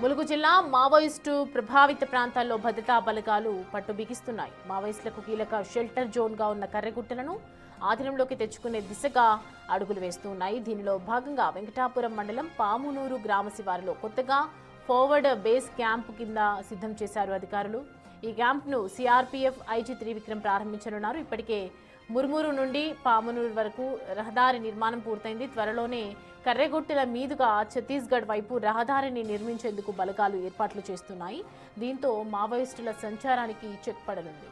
ములుగు జిల్లా మావోయిస్టు ప్రభావిత ప్రాంతాల్లో భద్రతా బలగాలు పట్టు బిగిస్తున్నాయి. మావోయిస్టులకు కీలక షెల్టర్ జోన్గా ఉన్న కర్రెగుట్టలను ఆధీనంలోకి తెచ్చుకునే దిశగా అడుగులు వేస్తున్నాయి. దీనిలో భాగంగా వెంకటాపురం మండలం పామునూరు గ్రామ శివారులో కొత్తగా ఫార్వర్డ్ బేస్ క్యాంపు కింద సిద్ధం చేశారు అధికారులు. ఈ క్యాంప్ను సిఆర్పీఎఫ్ ఐజీ త్రివిక్రమ్ ప్రారంభించనున్నారు. ఇప్పటికే ముర్మూరు నుండి పామునూరు వరకు రహదారి నిర్మాణం పూర్తయింది. త్వరలోనే కర్రెగుట్టల మీదుగా ఛత్తీస్గఢ్ వైపు రహదారిని నిర్మించేందుకు బలగాలు ఏర్పాట్లు చేస్తున్నాయి. దీంతో మావోయిస్టుల సంచారానికి చెక్ పడనుంది.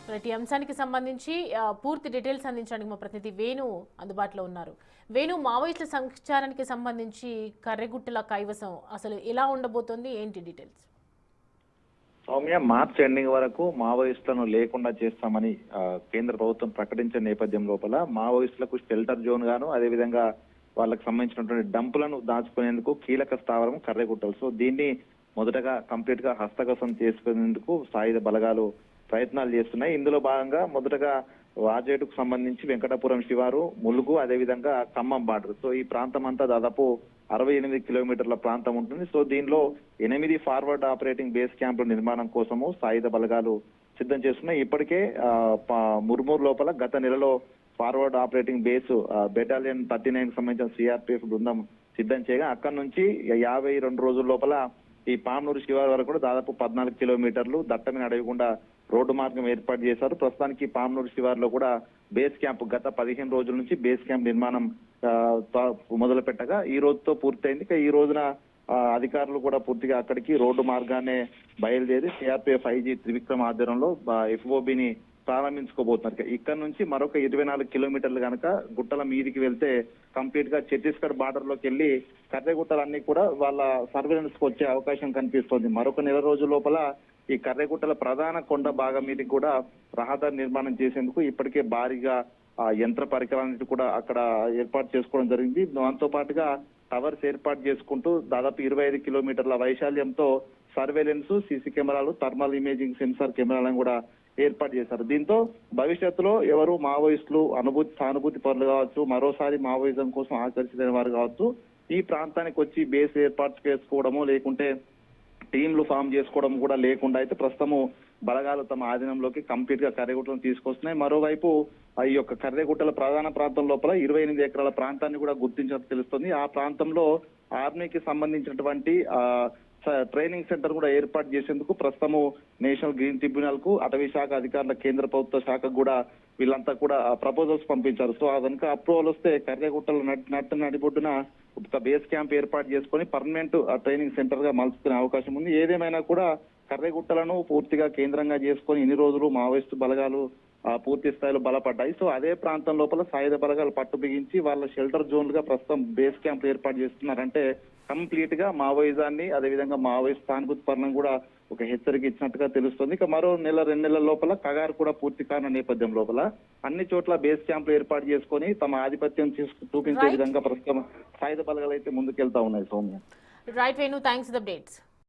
ప్రతి అంశానికి సంబంధించి పూర్తి డీటెయిల్స్ అందించడానికి మా ప్రతినిధి వేణు అందుబాటులో ఉన్నారు. వేణు, మావోయిస్టుల సంచారానికి సంబంధించి కర్రెగుట్టల కైవసం అసలు ఎలా ఉండబోతోంది, ఏంటి డీటెయిల్స్? సౌమ్య, మార్చ్ ఎండింగ్ వరకు మావోయిస్టులను లేకుండా చేస్తామని కేంద్ర ప్రభుత్వం ప్రకటించిన నేపథ్యం లోపల మావోయిస్టులకు షెల్టర్ జోన్ గాను, అదేవిధంగా వాళ్ళకి సంబంధించినటువంటి డంపులను దాచుకునేందుకు కీలక స్థావరం కర్రెగుట్టలు. సో దీన్ని మొదటగా కంప్లీట్ గా హస్తగతం చేసుకునేందుకు సాయుధ బలగాలు ప్రయత్నాలు చేస్తున్నాయి. ఇందులో భాగంగా మొదటగా వాజేటుకు సంబంధించి వెంకటాపురం శివారు, ములుగు, అదేవిధంగా ఖమ్మం బార్డర్. సో ఈ ప్రాంతం అంతా దాదాపు 68 కిలోమీటర్ల ప్రాంతం ఉంటుంది. సో దీనిలో 8 ఫార్వర్డ్ ఆపరేటింగ్ బేస్ క్యాంపుల నిర్మాణం కోసము సాయుధ బలగాలు సిద్ధం చేస్తున్నాయి. ఇప్పటికే ముర్మూరు లోపల గత నెలలో ఫార్వర్డ్ ఆపరేటింగ్ బేస్ బెటాలియన్ 39 సంబంధించిన సిఆర్పిఎఫ్ బృందం సిద్ధం చేయగా అక్కడి నుంచి 52 రోజుల లోపల ఈ పామునూరు శివారు వరకు కూడా దాదాపు 14 కిలోమీటర్లు దట్టమైన అడవికుండా రోడ్డు మార్గం ఏర్పాటు చేశారు. ప్రస్తుతానికి పామునూరు శివారులో కూడా బేస్ క్యాంప్ గత 15 రోజుల నుంచి బేస్ క్యాంప్ నిర్మాణం మొదలు పెట్టగా ఈ రోజుతో పూర్తయింది. ఈ రోజున అధికారులు కూడా పూర్తిగా అక్కడికి రోడ్డు మార్గాన్ని బయలుదేరి సిఆర్పిఎఫ్ ఐజీ త్రివిక్రమ్ ఆధ్వర్యంలో ఎఫ్ఓబిని ప్రారంభించుకోబోతున్నారు. ఇక్కడ నుంచి మరొక 24 కిలోమీటర్లు కనుక గుట్టల మీదికి వెళ్తే కంప్లీట్ గా ఛత్తీస్గఢ్ బార్డర్ లోకి వెళ్లి కర్రెగుట్టలన్నీ కూడా వాళ్ళ సర్వేలెన్స్ కు వచ్చే అవకాశం కనిపిస్తోంది. మరొక నెల రోజుల లోపల ఈ కర్రెగుట్టల ప్రధాన కొండ భాగం మీదకి కూడా రహదారి నిర్మాణం చేసేందుకు ఇప్పటికే భారీగా యంత్ర పరికరాలను కూడా అక్కడ ఏర్పాటు చేసుకోవడం జరిగింది. దాంతో పాటుగా టవర్స్ ఏర్పాటు చేసుకుంటూ దాదాపు 25 కిలోమీటర్ల వైశాల్యంతో సర్వేలెన్స్, సీసీ కెమెరాలు, థర్మల్ ఇమేజింగ్ సెన్సార్ కెమెరాలను కూడా ఏర్పాటు చేశారు. దీంతో భవిష్యత్తులో ఎవరు మావోయిస్టులు సానుభూతి పరులు కావచ్చు, మరోసారి మావోయిజం కోసం ఆకర్షితైన వారు కావచ్చు, ఈ ప్రాంతానికి వచ్చి బేస్ ఏర్పాటు చేసుకోవడము లేకుంటే టీంలు ఫామ్ చేసుకోవడం కూడా లేకుండా అయితే ప్రస్తుతము బలగాలు తమ ఆధీనంలోకి కంప్లీట్ గా కర్రెగుట్టలను తీసుకొస్తున్నాయి. మరోవైపు ఈ యొక్క కర్రెగుట్టల ప్రధాన ప్రాంతం లోపల 28 ఎకరాల ప్రాంతాన్ని కూడా గుర్తించినట్టు తెలుస్తుంది. ఆ ప్రాంతంలో ఆర్మీకి సంబంధించినటువంటి ట్రైనింగ్ సెంటర్ కూడా ఏర్పాటు చేసేందుకు ప్రస్తుతము నేషనల్ గ్రీన్ ట్రిబ్యునల్ కు అటవీ శాఖ అధికారుల కేంద్ర ప్రభుత్వ శాఖకు కూడా వీళ్ళంతా కూడా ప్రపోజల్స్ పంపించారు. సో అదనక అప్రూవల్ వస్తే కర్రెగుట్టలు నడిబొడ్డున ఒక బేస్ క్యాంప్ ఏర్పాటు చేసుకొని పర్మనెంట్ ట్రైనింగ్ సెంటర్ గా మలుచుకునే అవకాశం ఉంది. ఏదేమైనా కూడా కర్రెగుట్టలను పూర్తిగా కేంద్రంగా చేసుకొని ఇన్ని రోజులు మావోయిస్టు బలగాలు పూర్తి స్థాయిలో బలపడ్డాయి. సో అదే ప్రాంతం లోపల సాయుధ బలగాలు పట్టు బిగించి వాళ్ళ షెల్టర్ జోన్లుగా ప్రస్తుతం బేస్ క్యాంప్ ఏర్పాటు చేస్తున్నారంటే కంప్లీట్ గా మావోయిజాన్ని, అదేవిధంగా మావోయిస్ట్ సానుభూతి పరణం కూడా ఒక హెచ్చరిక ఇచ్చినట్టుగా తెలుస్తుంది. ఇక మరో 1-2 నెలల లోపల కగారు కూడా పూర్తి కాని నేపథ్యం లోపల అన్ని చోట్ల బేస్ క్యాంపులు ఏర్పాటు చేసుకొని తమ ఆధిపత్యం చూపించే విధంగా ప్రస్తుతం సాయుధ బలగాలు అయితే ముందుకెళ్తా ఉన్నాయి. Soumya. Right Venu, thanks for the updates.